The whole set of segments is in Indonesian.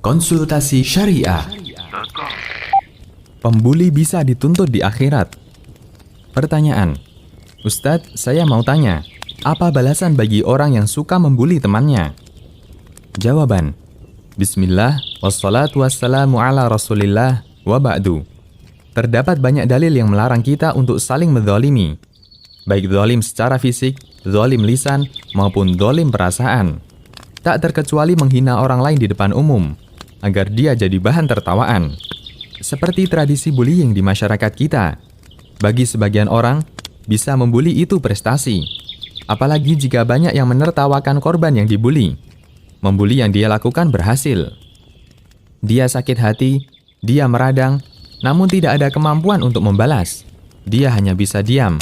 Konsultasi Syariah. Pembuli bisa dituntut di akhirat. Pertanyaan, Ustadz, saya mau tanya, apa balasan bagi orang yang suka membuli temannya? Jawaban, Bismillah, wassalatu wassalamu ala rasulillah, wa ba'du. Terdapat banyak dalil yang melarang kita untuk saling menzalimi, baik zalim secara fisik, zalim lisan, maupun zalim perasaan. Tak terkecuali menghina orang lain di depan umum, agar dia jadi bahan tertawaan. Seperti tradisi bullying di masyarakat kita. Bagi sebagian orang, bisa membuli itu prestasi. Apalagi jika banyak yang menertawakan korban yang dibuli. Membuli yang dia lakukan berhasil. Dia sakit hati, dia meradang, namun tidak ada kemampuan untuk membalas. Dia hanya bisa diam,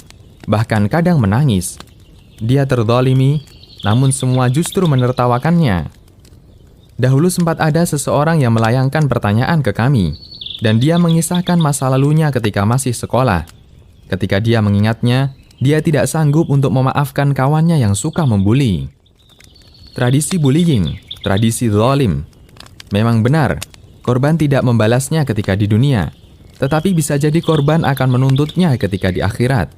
bahkan kadang menangis. Dia terzalimi, namun semua justru menertawakannya. Dahulu sempat ada seseorang yang melayangkan pertanyaan ke kami, dan dia mengisahkan masa lalunya ketika masih sekolah. Ketika dia mengingatnya, dia tidak sanggup untuk memaafkan kawannya yang suka membuli. Tradisi bullying, tradisi zalim. Memang benar, korban tidak membalasnya ketika di dunia, tetapi bisa jadi korban akan menuntutnya ketika di akhirat.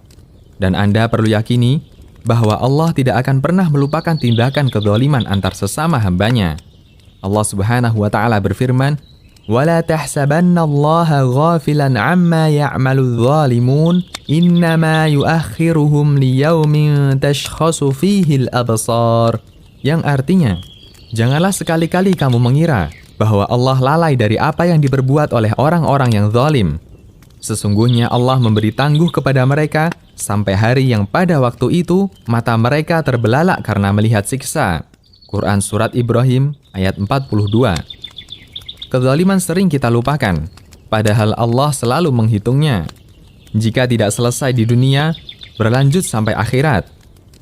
Dan Anda perlu yakini bahwa Allah tidak akan pernah melupakan tindakan kezaliman antar sesama hambanya. Allah Subhanahu wa Ta'ala berfirman, وَلَا تَحْسَبَنَّ اللَّهَ غَافِلًا عَمَّا يَعْمَلُ الظَّالِمُونَ إِنَّمَا يُؤَخِّرُهُمْ لِيَوْمٍ تَشْخَصُ فِيهِ الْأَبْصَارِ. Yang artinya, janganlah sekali-kali kamu mengira bahwa Allah lalai dari apa yang diperbuat oleh orang-orang yang zalim. Sesungguhnya Allah memberi tangguh kepada mereka sampai hari yang pada waktu itu mata mereka terbelalak karena melihat siksa. Quran Surat Ibrahim ayat 42. Kezaliman sering kita lupakan, padahal Allah selalu menghitungnya. Jika tidak selesai di dunia, berlanjut sampai akhirat.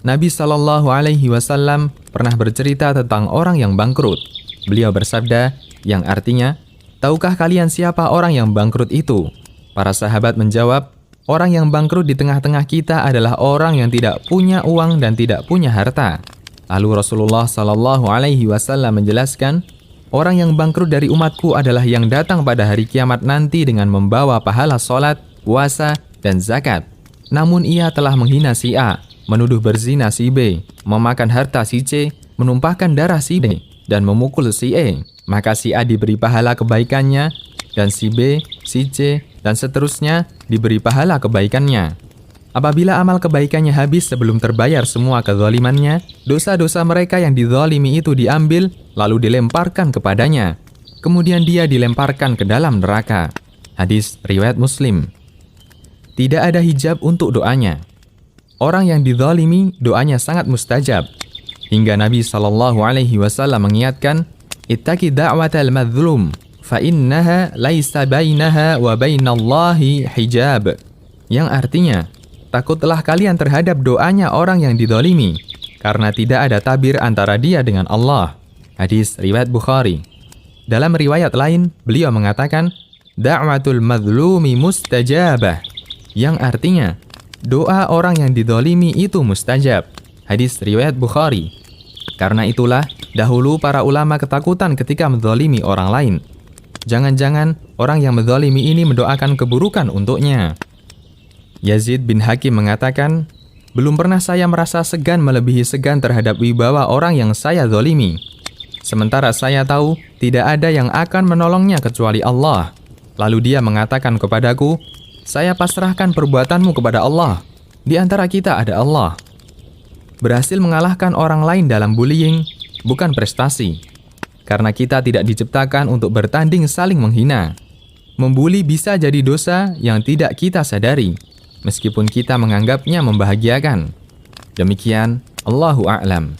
Nabi SAW pernah bercerita tentang orang yang bangkrut. Beliau bersabda, yang artinya, tahukah kalian siapa orang yang bangkrut itu? Para sahabat menjawab, orang yang bangkrut di tengah-tengah kita adalah orang yang tidak punya uang dan tidak punya harta. Lalu Rasulullah SAW menjelaskan, orang yang bangkrut dari umatku adalah yang datang pada hari kiamat nanti dengan membawa pahala sholat, puasa, dan zakat. Namun ia telah menghina si A, menuduh berzina si B, memakan harta si C, menumpahkan darah si D, dan memukul si E. Maka si A diberi pahala kebaikannya, dan si B, si C, dan seterusnya diberi pahala kebaikannya. Apabila amal kebaikannya habis sebelum terbayar semua kezalimannya, dosa-dosa mereka yang dizalimi itu diambil, lalu dilemparkan kepadanya. Kemudian dia dilemparkan ke dalam neraka. Hadis riwayat Muslim. Tidak ada hijab untuk doanya. Orang yang dizalimi, doanya sangat mustajab. Hingga Nabi SAW mengingatkan, Ittaqi da'watal madzlum, fa innaha laisa bainaha wa bainallahi hijab. Yang artinya, takutlah kalian terhadap doanya orang yang dizalimi, karena tidak ada tabir antara dia dengan Allah. Hadis riwayat Bukhari. Dalam riwayat lain, beliau mengatakan, Da'watul madzlumi mustajabah. Yang artinya, doa orang yang dizalimi itu mustajab. Hadis riwayat Bukhari. Karena itulah, dahulu para ulama ketakutan ketika menzalimi orang lain. Jangan-jangan orang yang menzalimi ini mendoakan keburukan untuknya. Yazid bin Hakim mengatakan, belum pernah saya merasa segan melebihi segan terhadap wibawa orang yang saya zalimi. Sementara saya tahu tidak ada yang akan menolongnya kecuali Allah. Lalu dia mengatakan kepadaku, saya pasrahkan perbuatanmu kepada Allah. Di antara kita ada Allah. Berhasil mengalahkan orang lain dalam bullying bukan prestasi. Karena kita tidak diciptakan untuk bertanding saling menghina. Membuli bisa jadi dosa yang tidak kita sadari, meskipun kita menganggapnya membahagiakan. Demikian, Allahu a'lam.